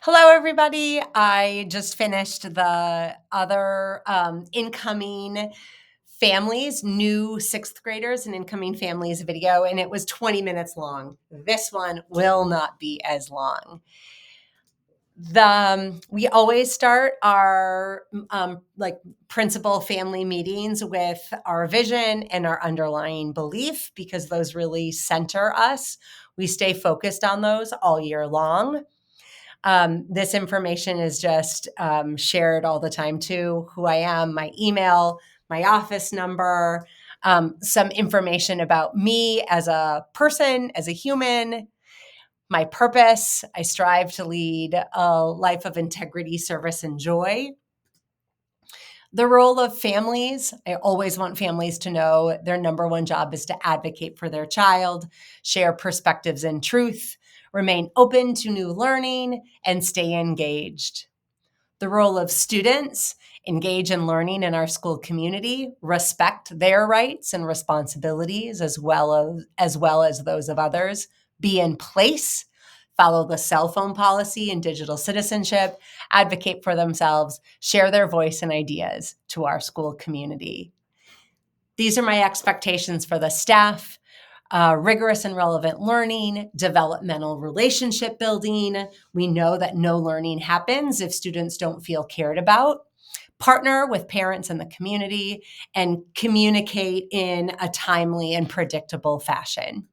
Hello, everybody. I just finished the other incoming families, new sixth graders and incoming families video, and it was 20 minutes long. This one will not be as long. We always start our principal family meetings with our vision and our underlying belief because those really center us. We stay focused on those all year long. This information is just shared all the time too. Who I am, my email, my office number, some information about me as a person, as a human, my purpose. I strive to lead a life of integrity, service, and joy. The role of families. I always want families to know their number one job is to advocate for their child, share perspectives and truth, remain open to new learning, and stay engaged. The role of students, engage in learning in our school community, respect their rights and responsibilities as well as those of others, be in place, follow the cell phone policy and digital citizenship, advocate for themselves, share their voice and ideas to our school community. These are my expectations for the staff. Rigorous and relevant learning, developmental relationship building. We know that no learning happens if students don't feel cared about. Partner with parents and the community and communicate in a timely and predictable fashion.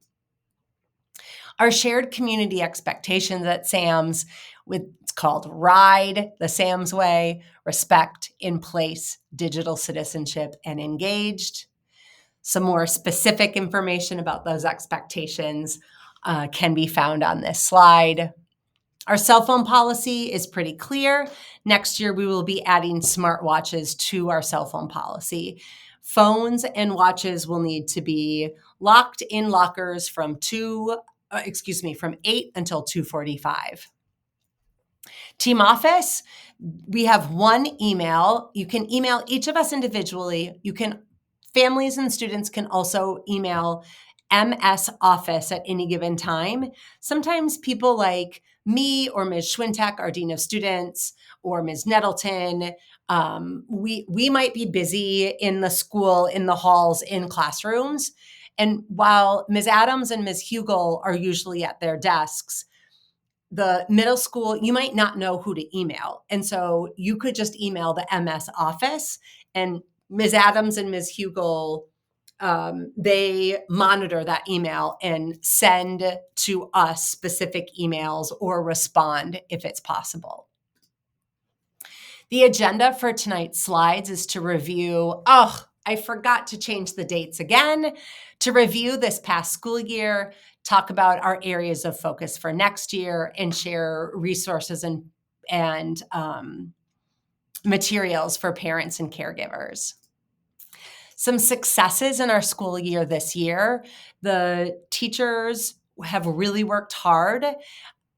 Our shared community expectations at SAMS, it's called RIDE, the SAMS way, respect, in place, digital citizenship, and engaged. Some more specific information about those expectations can be found on this slide. Our cell phone policy is pretty clear. Next year, we will be adding smartwatches to our cell phone policy. Phones and watches will need to be locked in lockers from 8 until 2:45. Team Office, we have one email. You can email each of us individually. Families and students can also email MS Office at any given time. Sometimes people like me or Ms. Schwintek, our Dean of Students, or Ms. Nettleton, we might be busy in the school, in the halls, in classrooms. And while Ms. Adams and Ms. Hugel are usually at their desks, the middle school, you might not know who to email. And so you could just email the MS office, and Ms. Adams and Ms. Hugel, they monitor that email and send to us specific emails or respond if it's possible. The agenda for tonight's slides is to review, I forgot to change the dates again, to review this past school year, talk about our areas of focus for next year, and share resources and materials for parents and caregivers. Some successes in our school year this year. The teachers have really worked hard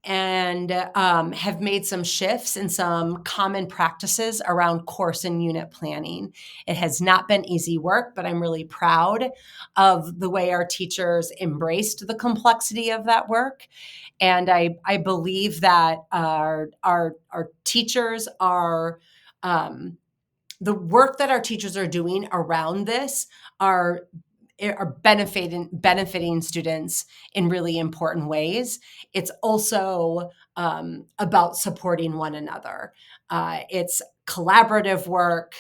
and have made some shifts in some common practices around course and unit planning. It has not been easy work, but I'm really proud of the way our teachers embraced the complexity of that work. And I believe that our teachers are, the work that our teachers are doing around this are benefiting students in really important ways. It's also about supporting one another. It's collaborative work.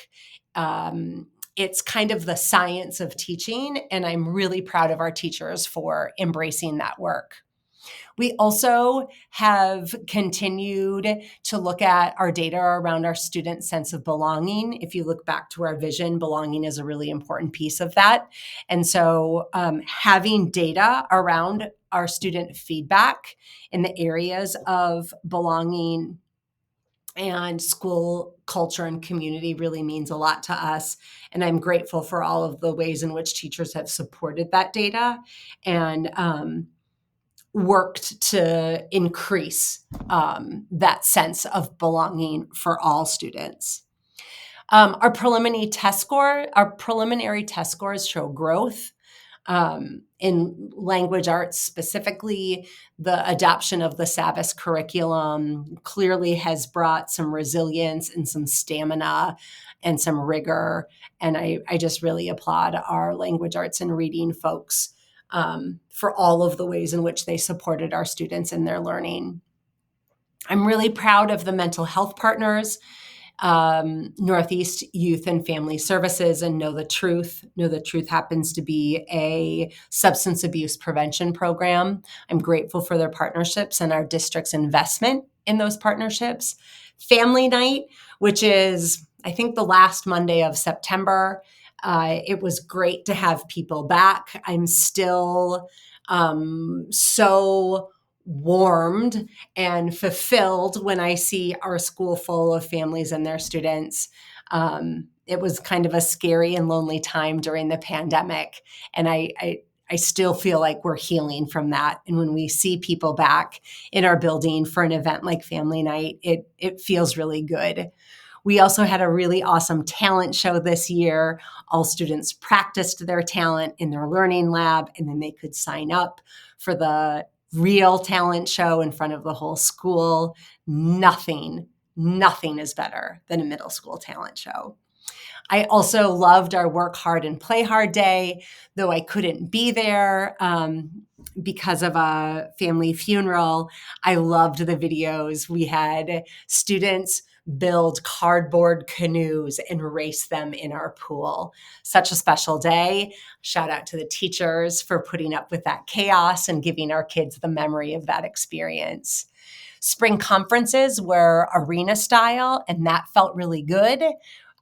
It's kind of the science of teaching, and I'm really proud of our teachers for embracing that work. We also have continued to look at our data around our student sense of belonging. If you look back to our vision, belonging is a really important piece of that. And so having data around our student feedback in the areas of belonging and school culture and community really means a lot to us. And I'm grateful for all of the ways in which teachers have supported that data and worked to increase that sense of belonging for all students. Our preliminary test scores show growth. In language arts specifically, the adoption of the SAMS curriculum clearly has brought some resilience and some stamina and some rigor. And I just really applaud our language arts and reading folks for all of the ways in which they supported our students in their learning. I'm really proud of the mental health partners, Northeast Youth and Family Services, and Know the Truth. Know the Truth happens to be a substance abuse prevention program. I'm grateful for their partnerships and our district's investment in those partnerships. Family Night, which is, I think, the last Monday of September. It was great to have people back. I'm still so warmed and fulfilled when I see our school full of families and their students. It was kind of a scary and lonely time during the pandemic, and I still feel like we're healing from that. And when we see people back in our building for an event like Family Night, it feels really good. We also had a really awesome talent show this year. All students practiced their talent in their learning lab, and then they could sign up for the real talent show in front of the whole school. Nothing is better than a middle school talent show. I also loved our Work Hard and Play Hard Day, though I couldn't be there because of a family funeral. I loved the videos. We had students build cardboard canoes and race them in our pool. Such a special day. Shout out to the teachers for putting up with that chaos and giving our kids the memory of that experience. Spring conferences were arena style, and that felt really good.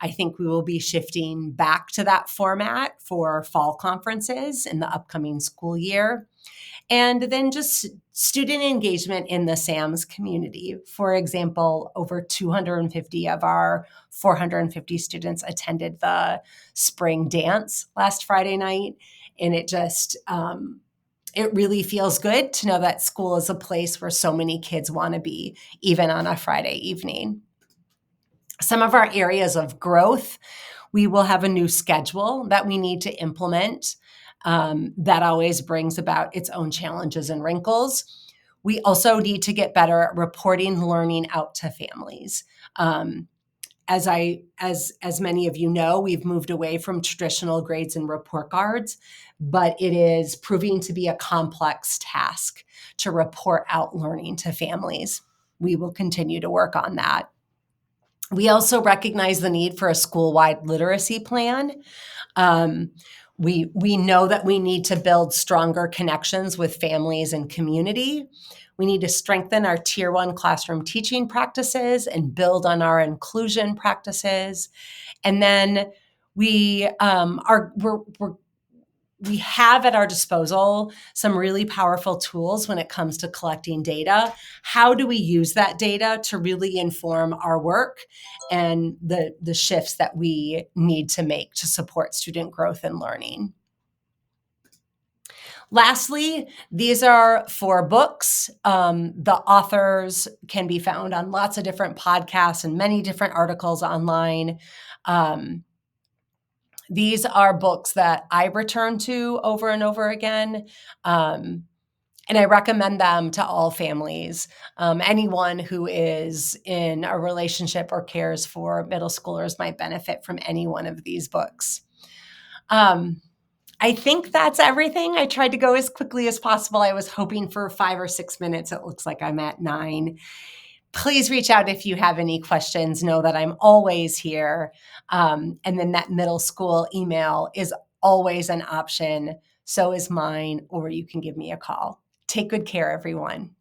I think we will be shifting back to that format for fall conferences in the upcoming school year. And then just student engagement in the SAMS community. For example, over 250 of our 450 students attended the spring dance last Friday night. And it just, it really feels good to know that school is a place where so many kids want to be, even on a Friday evening. Some of our areas of growth, we will have a new schedule that we need to implement. That always brings about its own challenges and wrinkles. We also need to get better at reporting learning out to families. As many of you know, we've moved away from traditional grades and report cards, but it is proving to be a complex task to report out learning to families. We will continue to work on that. We also recognize the need for a school-wide literacy plan. We know that we need to build stronger connections with families and community. We need to strengthen our Tier 1 classroom teaching practices and build on our inclusion practices. And then we have at our disposal some really powerful tools when it comes to collecting data. How do we use that data to really inform our work and the shifts that we need to make to support student growth and learning? Lastly, these are 4 books. The authors can be found on lots of different podcasts and many different articles online. These are books that I return to over and over again, and I recommend them to all families. Anyone who is in a relationship or cares for middle schoolers might benefit from any one of these books. I think that's everything. I tried to go as quickly as possible. I was hoping for 5 or 6 minutes. It looks like I'm at 9. Please reach out if you have any questions. Know that I'm always here. And then that middle school email is always an option. So is mine, or you can give me a call. Take good care, everyone.